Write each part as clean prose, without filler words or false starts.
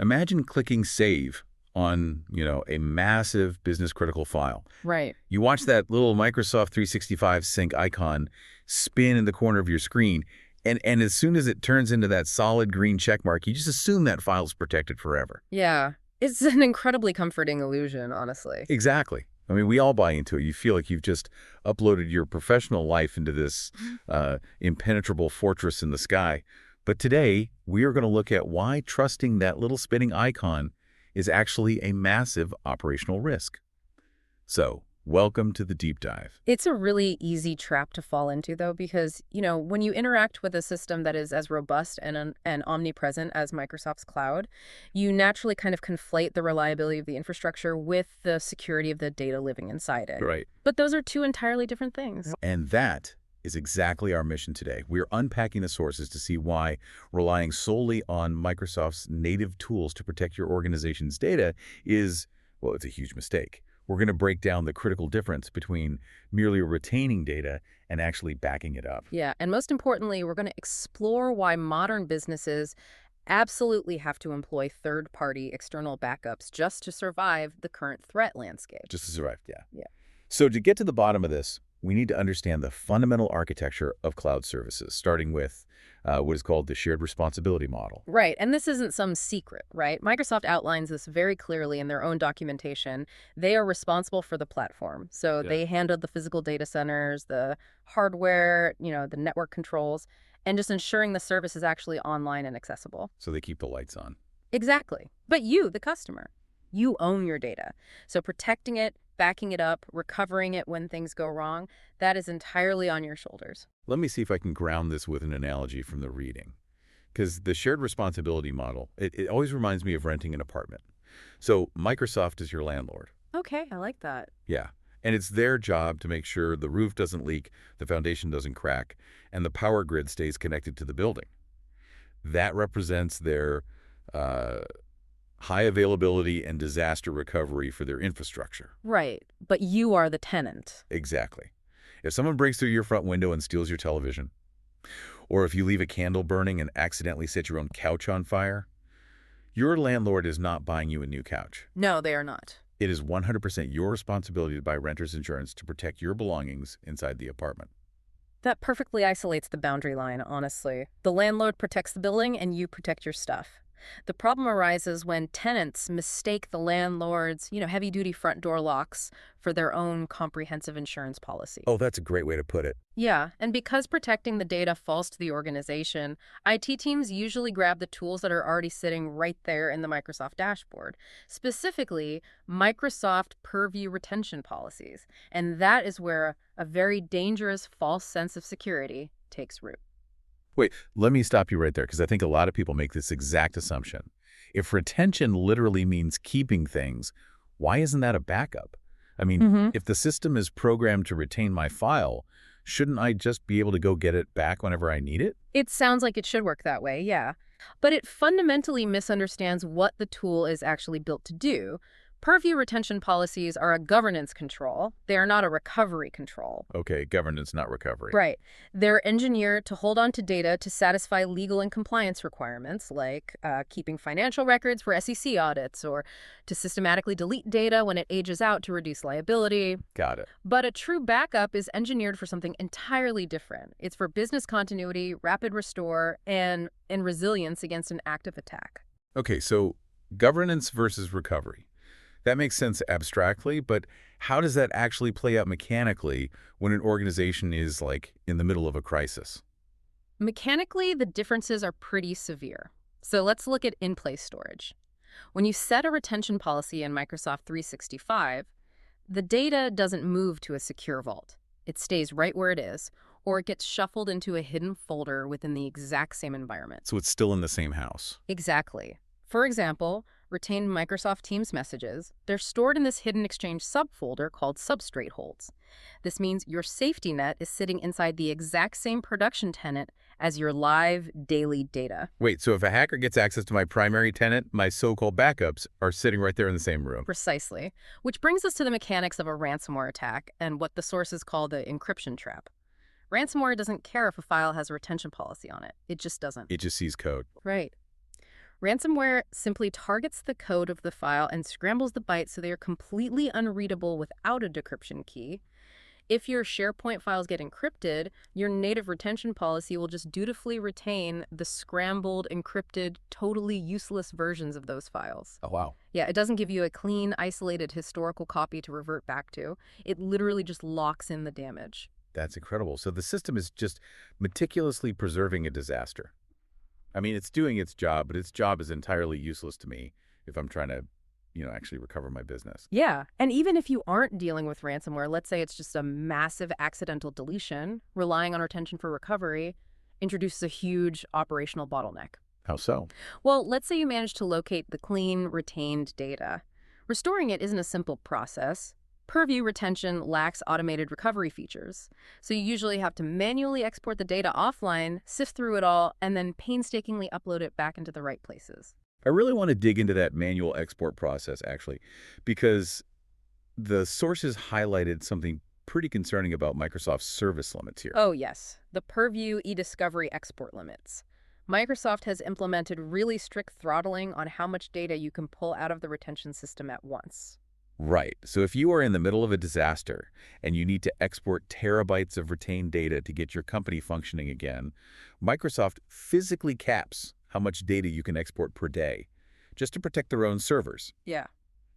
Imagine clicking save on, a massive business critical file. Right. You watch that little Microsoft 365 sync icon spin in the corner of your screen, and as soon as it turns into that solid green check mark, you just assume that file's protected forever. Yeah. It's an incredibly comforting illusion, honestly. Exactly. I mean, we all buy into it. You feel like you've just uploaded your professional life into this impenetrable fortress in the sky. But today, we are going to look at why trusting that little spinning icon is actually a massive operational risk. So, welcome to the deep dive. It's a really easy trap to fall into, though, because, when you interact with a system that is as robust and omnipresent as Microsoft's cloud, you naturally kind of conflate the reliability of the infrastructure with the security of the data living inside it. Right. But those are two entirely different things. And that is exactly our mission today. We're unpacking the sources to see why relying solely on Microsoft's native tools to protect your organization's data is, well, it's a huge mistake. We're going to break down the critical difference between merely retaining data and actually backing it up. Yeah, and most importantly, we're going to explore why modern businesses absolutely have to employ third-party external backups just to survive the current threat landscape. Just to survive, yeah. Yeah. So to get to the bottom of this, we need to understand the fundamental architecture of cloud services, starting with what is called the shared responsibility model. Right, and this isn't some secret, right? Microsoft outlines this very clearly in their own documentation. They are responsible for the platform. So they handle the physical data centers, the hardware, the network controls, and just ensuring the service is actually online and accessible. So they keep the lights on. Exactly. But you, the customer, you own your data. So protecting it, backing it up, recovering it when things go wrong, that is entirely on your shoulders. Let me see if I can ground this with an analogy from the reading. Because the shared responsibility model, it always reminds me of renting an apartment. So Microsoft is your landlord. Okay, I like that. Yeah. And it's their job to make sure the roof doesn't leak, the foundation doesn't crack, and the power grid stays connected to the building. That represents their high availability and disaster recovery for their infrastructure. Right, but you are the tenant. Exactly. If someone breaks through your front window and steals your television, or if you leave a candle burning and accidentally set your own couch on fire, your landlord is not buying you a new couch. No, they are not. It is 100% your responsibility to buy renter's insurance to protect your belongings inside the apartment. That perfectly isolates the boundary line, honestly. The landlord protects the building and you protect your stuff. The problem arises when tenants mistake the landlord's, heavy-duty front door locks for their own comprehensive insurance policy. Oh, that's a great way to put it. Yeah, and because protecting the data falls to the organization, IT teams usually grab the tools that are already sitting right there in the Microsoft dashboard, specifically Microsoft Purview retention policies. And that is where a very dangerous false sense of security takes root. Wait, let me stop you right there, because I think a lot of people make this exact assumption. If retention literally means keeping things, why isn't that a backup? I mean, if the system is programmed to retain my file, shouldn't I just be able to go get it back whenever I need it? It sounds like it should work that way, yeah. But it fundamentally misunderstands what the tool is actually built to do. Purview retention policies are a governance control. They are not a recovery control. Okay, governance, not recovery. Right. They're engineered to hold on to data to satisfy legal and compliance requirements, like keeping financial records for SEC audits or to systematically delete data when it ages out to reduce liability. Got it. But a true backup is engineered for something entirely different. It's for business continuity, rapid restore, and resilience against an active attack. Okay, so governance versus recovery. That makes sense abstractly, but how does that actually play out mechanically when an organization is, like, in the middle of a crisis? Mechanically, the differences are pretty severe. So let's look at in-place storage. When you set a retention policy in Microsoft 365, the data doesn't move to a secure vault. It stays right where it is, or it gets shuffled into a hidden folder within the exact same environment. So it's still in the same house. Exactly. For example, retained Microsoft Teams messages, they're stored in this hidden Exchange subfolder called substrate holds. This means your safety net is sitting inside the exact same production tenant as your live daily data. Wait, so if a hacker gets access to my primary tenant, my so-called backups are sitting right there in the same room? Precisely. Which brings us to the mechanics of a ransomware attack and what the sources call the encryption trap. Ransomware doesn't care if a file has a retention policy on it. It just doesn't. It just sees code. Right. Ransomware simply targets the code of the file and scrambles the bytes so they are completely unreadable without a decryption key. If your SharePoint files get encrypted, your native retention policy will just dutifully retain the scrambled, encrypted, totally useless versions of those files. Oh, wow. Yeah, it doesn't give you a clean, isolated historical copy to revert back to. It literally just locks in the damage. That's incredible. So the system is just meticulously preserving a disaster. I mean, it's doing its job, but its job is entirely useless to me if I'm trying to, actually recover my business. Yeah, and even if you aren't dealing with ransomware, let's say it's just a massive accidental deletion, relying on retention for recovery introduces a huge operational bottleneck. How so? Well, let's say you manage to locate the clean, retained data. Restoring it isn't a simple process. Purview retention lacks automated recovery features, so you usually have to manually export the data offline, sift through it all, and then painstakingly upload it back into the right places. I really want to dig into that manual export process, actually, because the sources highlighted something pretty concerning about Microsoft's service limits here. Oh, yes, the Purview eDiscovery export limits. Microsoft has implemented really strict throttling on how much data you can pull out of the retention system at once. Right. So if you are in the middle of a disaster and you need to export terabytes of retained data to get your company functioning again, Microsoft physically caps how much data you can export per day, just to protect their own servers. Yeah.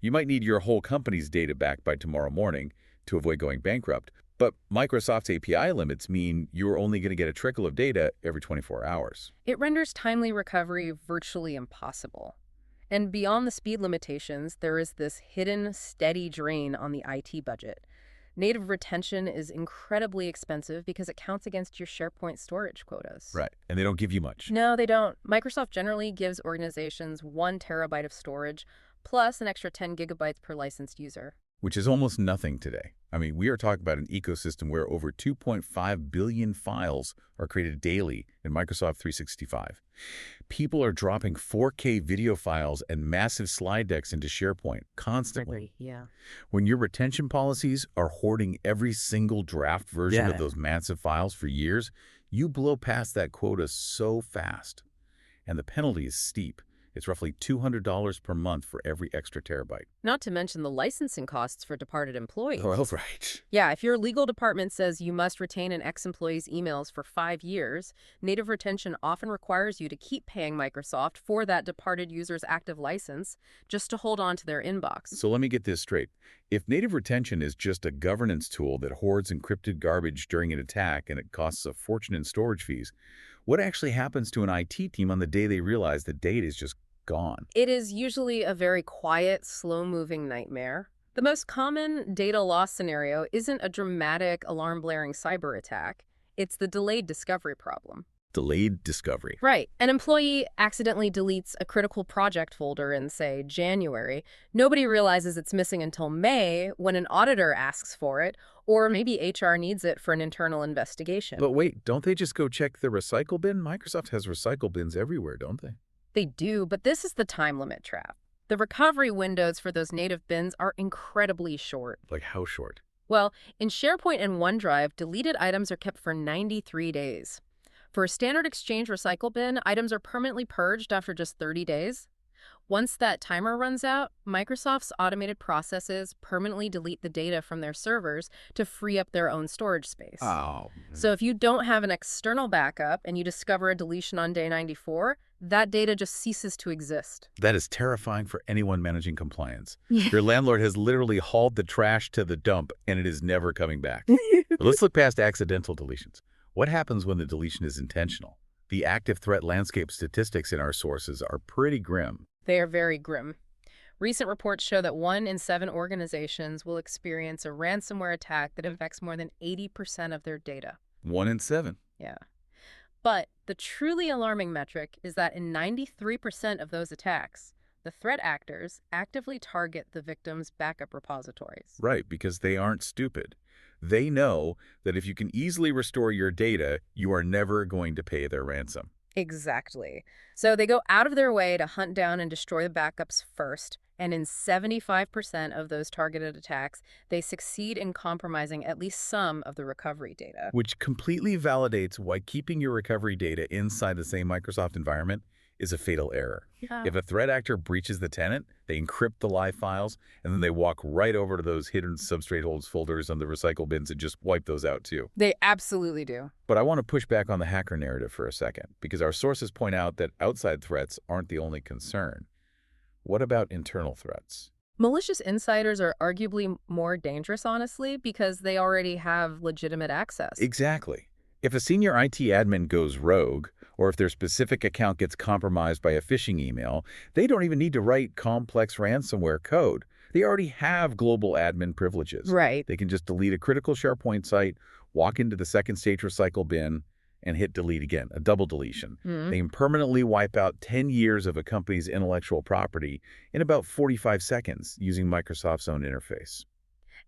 You might need your whole company's data back by tomorrow morning to avoid going bankrupt, but Microsoft's API limits mean you're only going to get a trickle of data every 24 hours. It renders timely recovery virtually impossible. And beyond the speed limitations, there is this hidden, steady drain on the IT budget. Native retention is incredibly expensive because it counts against your SharePoint storage quotas. Right. And they don't give you much. No, they don't. Microsoft generally gives organizations 1 terabyte of storage, plus an extra 10 gigabytes per licensed user. Which is almost nothing today. I mean, we are talking about an ecosystem where over 2.5 billion files are created daily in Microsoft 365. People are dropping 4K video files and massive slide decks into SharePoint constantly. Yeah. When your retention policies are hoarding every single draft version of those massive files for years, you blow past that quota so fast. And the penalty is steep. It's roughly $200 per month for every extra terabyte. Not to mention the licensing costs for departed employees. Oh, right. Yeah, if your legal department says you must retain an ex-employee's emails for 5 years, native retention often requires you to keep paying Microsoft for that departed user's active license just to hold on to their inbox. So let me get this straight. If native retention is just a governance tool that hoards encrypted garbage during an attack and it costs a fortune in storage fees, what actually happens to an IT team on the day they realize the data is just gone? It is usually a very quiet, slow-moving nightmare. The most common data loss scenario isn't a dramatic, alarm-blaring cyber attack. It's the delayed discovery problem. Delayed discovery. Right. An employee accidentally deletes a critical project folder in, say, January. Nobody realizes it's missing until May when an auditor asks for it, or maybe HR needs it for an internal investigation. But wait, don't they just go check the recycle bin? Microsoft has recycle bins everywhere, don't they? They do, but this is the time limit trap. The recovery windows for those native bins are incredibly short. Like how short? Well, in SharePoint and OneDrive, deleted items are kept for 93 days. For a standard Exchange recycle bin, items are permanently purged after just 30 days. Once that timer runs out, Microsoft's automated processes permanently delete the data from their servers to free up their own storage space. Oh. So if you don't have an external backup and you discover a deletion on day 94, that data just ceases to exist. That is terrifying for anyone managing compliance. Your landlord has literally hauled the trash to the dump and it is never coming back. But let's look past accidental deletions. What happens when the deletion is intentional? The active threat landscape statistics in our sources are pretty grim. They are very grim. Recent reports show that 1 in 7 organizations will experience a ransomware attack that infects more than 80% of their data. 1 in 7. Yeah. But the truly alarming metric is that in 93% of those attacks, the threat actors actively target the victim's backup repositories. Right, because they aren't stupid. They know that if you can easily restore your data, you are never going to pay their ransom. Exactly. So they go out of their way to hunt down and destroy the backups first, and in 75% of those targeted attacks, they succeed in compromising at least some of the recovery data. Which completely validates why keeping your recovery data inside the same Microsoft environment is a fatal error. Yeah. If a threat actor breaches the tenant, they encrypt the live files, and then they walk right over to those hidden substrate holds folders on the recycle bins and just wipe those out too. They absolutely do. But I want to push back on the hacker narrative for a second, because our sources point out that outside threats aren't the only concern. What about internal threats? Malicious insiders are arguably more dangerous, honestly, because they already have legitimate access. Exactly. If a senior IT admin goes rogue, or if their specific account gets compromised by a phishing email, they don't even need to write complex ransomware code. They already have global admin privileges. Right. They can just delete a critical SharePoint site, walk into the second stage recycle bin, and hit delete again, a double deletion. They can permanently wipe out 10 years of a company's intellectual property in about 45 seconds using Microsoft's own interface.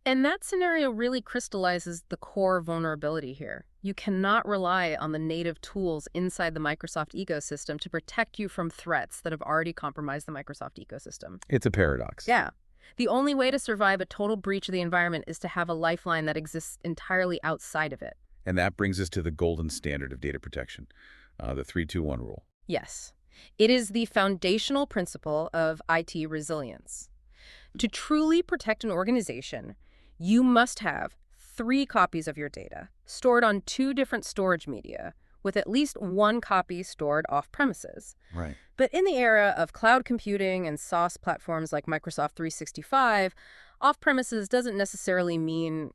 And that scenario really crystallizes the core vulnerability here. You cannot rely on the native tools inside the Microsoft ecosystem to protect you from threats that have already compromised the Microsoft ecosystem. It's a paradox. Yeah. The only way to survive a total breach of the environment is to have a lifeline that exists entirely outside of it. And that brings us to the golden standard of data protection, the 3-2-1 rule. Yes. It is the foundational principle of IT resilience. To truly protect an organization, you must have 3 copies of your data stored on 2 different storage media, with at least 1 copy stored off-premises. Right. But in the era of cloud computing and SaaS platforms like Microsoft 365, off-premises doesn't necessarily mean,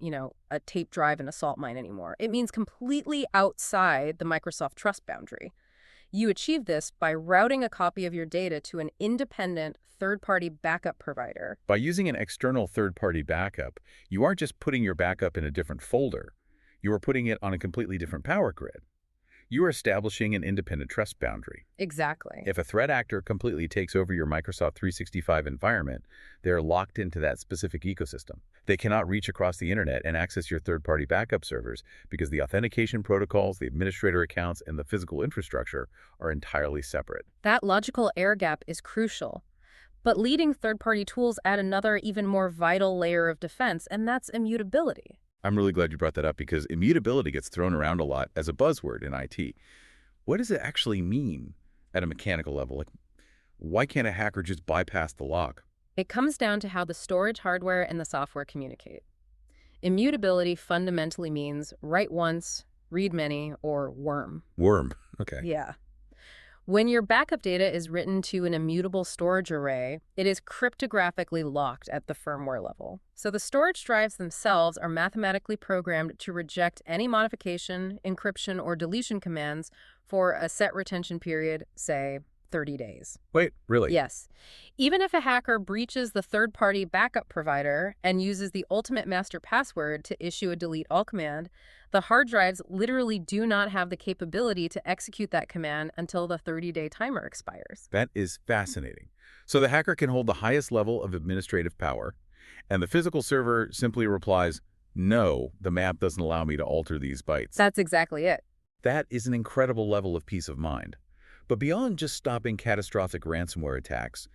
a tape drive and a salt mine anymore. It means completely outside the Microsoft trust boundary. You achieve this by routing a copy of your data to an independent third-party backup provider. By using an external third-party backup, you aren't just putting your backup in a different folder. You are putting it on a completely different power grid. You are establishing an independent trust boundary. Exactly. If a threat actor completely takes over your Microsoft 365 environment, they're locked into that specific ecosystem. They cannot reach across the internet and access your third-party backup servers because the authentication protocols, the administrator accounts, and the physical infrastructure are entirely separate. That logical air gap is crucial. But leading third-party tools add another, even more vital layer of defense, and that's immutability. I'm really glad you brought that up because immutability gets thrown around a lot as a buzzword in IT. What does it actually mean at a mechanical level? Like, why can't a hacker just bypass the lock? It comes down to how the storage hardware and the software communicate. Immutability fundamentally means write once, read many, or worm. Worm. Okay. Yeah. When your backup data is written to an immutable storage array, it is cryptographically locked at the firmware level. So the storage drives themselves are mathematically programmed to reject any modification, encryption, or deletion commands for a set retention period, say 30 days. Wait, really? Yes. Even if a hacker breaches the third-party backup provider and uses the ultimate master password to issue a delete all command, the hard drives literally do not have the capability to execute that command until the 30-day timer expires. That is fascinating. So the hacker can hold the highest level of administrative power, and the physical server simply replies, "No, the map doesn't allow me to alter these bytes." That's exactly it. That is an incredible level of peace of mind. But beyond just stopping catastrophic ransomware attacks,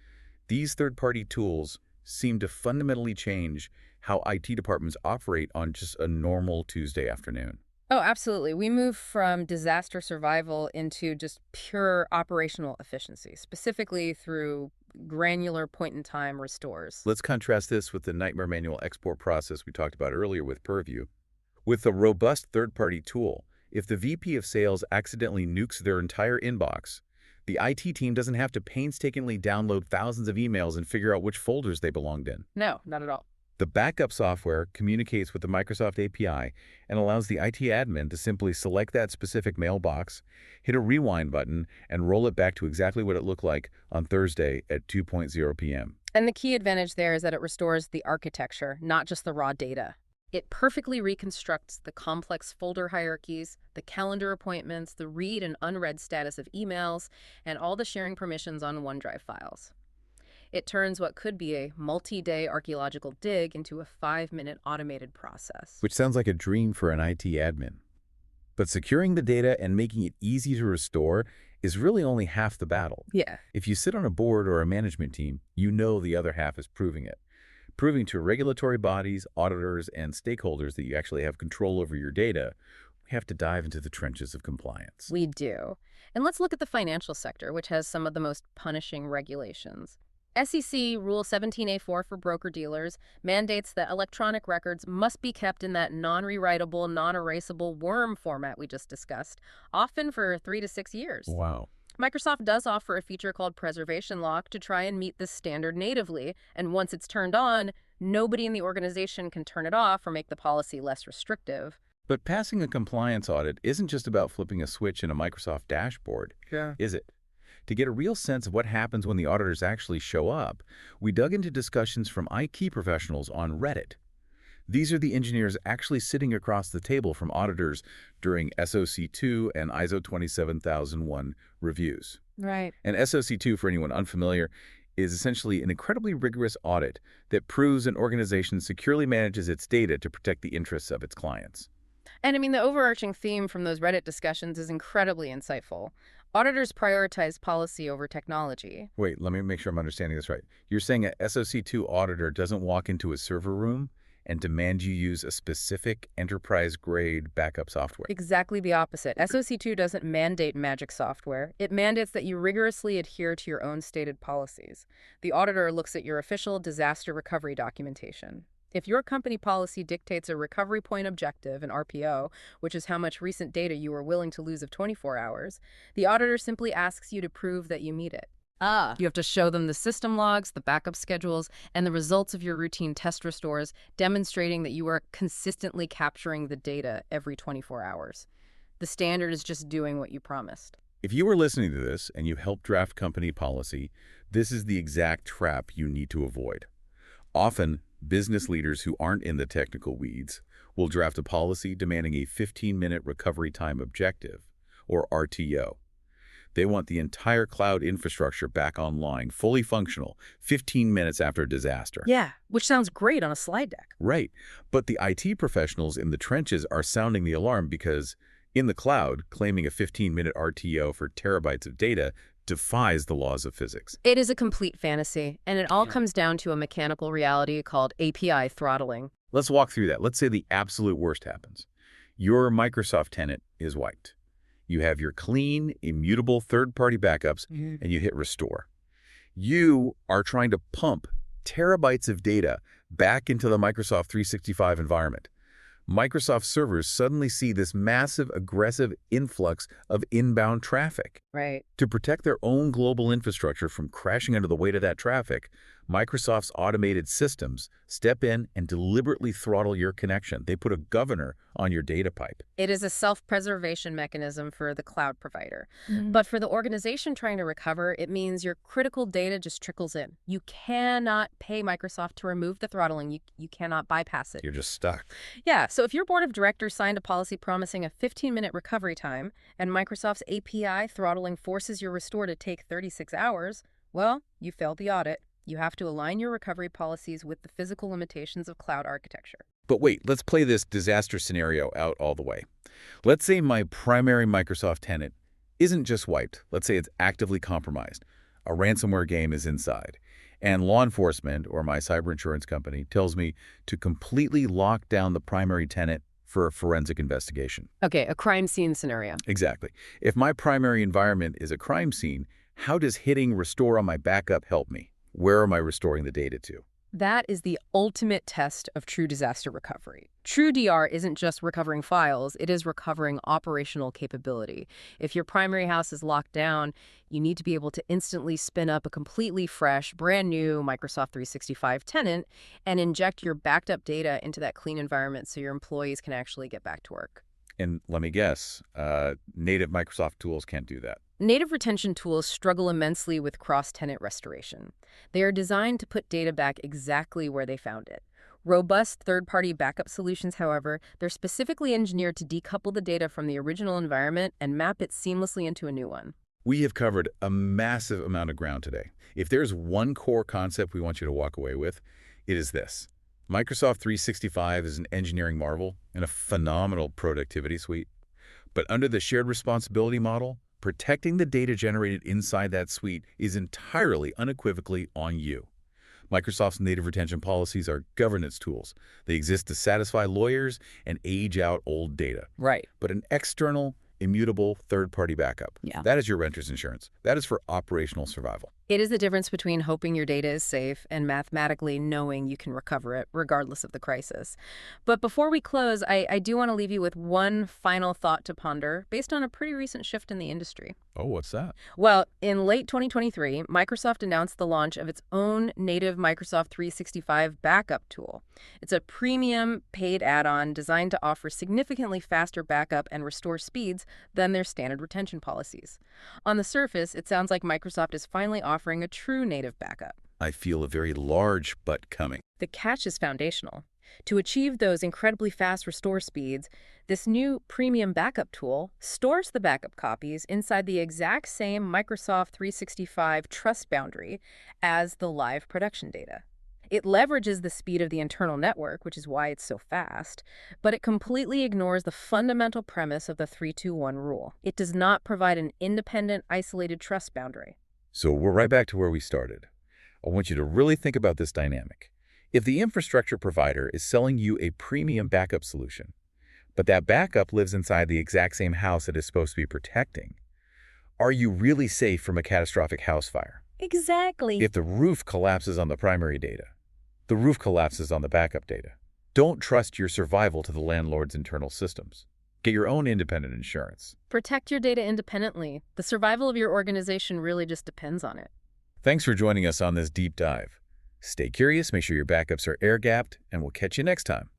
these third-party tools seem to fundamentally change how IT departments operate on just a normal Tuesday afternoon. Oh, absolutely. We move from disaster survival into just pure operational efficiency, specifically through granular point-in-time restores. Let's contrast this with the nightmare manual export process we talked about earlier with Purview. With a robust third-party tool, if the VP of sales accidentally nukes their entire inbox, the IT team doesn't have to painstakingly download thousands of emails and figure out which folders they belonged in. No, not at all. The backup software communicates with the Microsoft API and allows the IT admin to simply select that specific mailbox, hit a rewind button, and roll it back to exactly what it looked like on Thursday at 2:00 p.m. And the key advantage there is that it restores the architecture, not just the raw data. It perfectly reconstructs the complex folder hierarchies, the calendar appointments, the read and unread status of emails, and all the sharing permissions on OneDrive files. It turns what could be a multi-day archaeological dig into a 5-minute automated process. Which sounds like a dream for an IT admin. But securing the data and making it easy to restore is really only half the battle. Yeah. If you sit on a board or a management team, you know the other half is proving it. Proving to regulatory bodies, auditors, and stakeholders that you actually have control over your data, We have to dive into the trenches of compliance. We do. And let's look at the financial sector, which has some of the most punishing regulations. SEC Rule 17A4 for broker-dealers mandates that electronic records must be kept in that non-rewritable, non-erasable worm format we just discussed, often for 3 to 6 years. Wow. Microsoft does offer a feature called Preservation Lock to try and meet this standard natively, and once it's turned on, nobody in the organization can turn it off or make the policy less restrictive. But passing a compliance audit isn't just about flipping a switch in a Microsoft dashboard, is it? To get a real sense of what happens when the auditors actually show up, we dug into discussions from IT professionals on Reddit. These are the engineers actually sitting across the table from auditors during SOC2 and ISO 27001 reviews. Right. And SOC2, for anyone unfamiliar, is essentially an incredibly rigorous audit that proves an organization securely manages its data to protect the interests of its clients. And I mean, the overarching theme from those Reddit discussions is incredibly insightful. Auditors prioritize policy over technology. Wait, let me make sure I'm understanding this right. You're saying a SOC2 auditor doesn't walk into a server room and demand you use a specific enterprise-grade backup software? Exactly the opposite. SOC2 doesn't mandate magic software. It mandates that you rigorously adhere to your own stated policies. The auditor looks at your official disaster recovery documentation. If your company policy dictates a recovery point objective, an RPO, which is how much recent data you are willing to lose of 24 hours, the auditor simply asks you to prove that you meet it. You have to show them the system logs, the backup schedules, and the results of your routine test restores, demonstrating that you are consistently capturing the data every 24 hours. The standard is just doing what you promised. If you were listening to this and you helped draft company policy, this is the exact trap you need to avoid. Often, business leaders who aren't in the technical weeds will draft a policy demanding a 15-minute recovery time objective, or RTO. They want the entire cloud infrastructure back online, fully functional, 15 minutes after a disaster. Yeah, which sounds great on a slide deck. Right. But the IT professionals in the trenches are sounding the alarm because in the cloud, claiming a 15-minute RTO for terabytes of data defies the laws of physics. It is a complete fantasy, and it all comes down to a mechanical reality called API throttling. Let's walk through that. Let's say the absolute worst happens. Your Microsoft tenant is wiped. You have your clean, immutable third-party backups, and you hit restore. You are trying to pump terabytes of data back into the Microsoft 365 environment. Microsoft servers suddenly see this massive, aggressive influx of inbound traffic. Right. To protect their own global infrastructure from crashing under the weight of that traffic, Microsoft's automated systems step in and deliberately throttle your connection. They put a governor on your data pipe. It is a self-preservation mechanism for the cloud provider. But for the organization trying to recover, it means your critical data just trickles in. You cannot pay Microsoft to remove the throttling. You cannot bypass it. You're just stuck. Yeah, so if your board of directors signed a policy promising a 15-minute recovery time and Microsoft's API throttling forces your restore to take 36 hours, well, you failed the audit. You have to align your recovery policies with the physical limitations of cloud architecture. But wait, let's play this disaster scenario out all the way. Let's say my primary Microsoft tenant isn't just wiped. Let's say it's actively compromised. A ransomware game is inside. And law enforcement, or my cyber insurance company, tells me to completely lock down the primary tenant for a forensic investigation. Okay, a crime scene scenario. Exactly. If my primary environment is a crime scene, how does hitting restore on my backup help me? Where am I restoring the data to? That is the ultimate test of true disaster recovery. True DR isn't just recovering files, it is recovering operational capability. If your primary house is locked down, you need to be able to instantly spin up a completely fresh, brand new Microsoft 365 tenant and inject your backed up data into that clean environment so your employees can actually get back to work. And let me guess, native Microsoft tools can't do that. Native retention tools struggle immensely with cross-tenant restoration. They are designed to put data back exactly where they found it. Robust third-party backup solutions, however, they're specifically engineered to decouple the data from the original environment and map it seamlessly into a new one. We have covered a massive amount of ground today. If there's one core concept we want you to walk away with, it is this. Microsoft 365 is an engineering marvel and a phenomenal productivity suite. But under the shared responsibility model, protecting the data generated inside that suite is entirely unequivocally on you. Microsoft's native retention policies are governance tools. They exist to satisfy lawyers and age out old data. Right. But an external, immutable third-party backup, Yeah. that is your renter's insurance. That is for operational survival. It is the difference between hoping your data is safe and mathematically knowing you can recover it, regardless of the crisis. But before we close, I do want to leave you with one final thought to ponder based on a pretty recent shift in the industry. Oh, what's that? Well, in late 2023, Microsoft announced the launch of its own native Microsoft 365 backup tool. It's a premium paid add-on designed to offer significantly faster backup and restore speeds than their standard retention policies. On the surface, it sounds like Microsoft is finally offering a true native backup. I feel a very large but coming. The catch is foundational. To achieve those incredibly fast restore speeds, this new premium backup tool stores the backup copies inside the exact same Microsoft 365 trust boundary as the live production data. It leverages the speed of the internal network, which is why it's so fast, but it completely ignores the fundamental premise of the 3-2-1 rule. It does not provide an independent, isolated trust boundary. So we're right back to where we started. I want you to really think about this dynamic. If the infrastructure provider is selling you a premium backup solution, but that backup lives inside the exact same house it is supposed to be protecting, are you really safe from a catastrophic house fire? Exactly. If the roof collapses on the primary data, the roof collapses on the backup data. Don't trust your survival to the landlord's internal systems. Get your own independent insurance. Protect your data independently. The survival of your organization really just depends on it. Thanks for joining us on this deep dive. Stay curious, make sure your backups are air-gapped, and we'll catch you next time.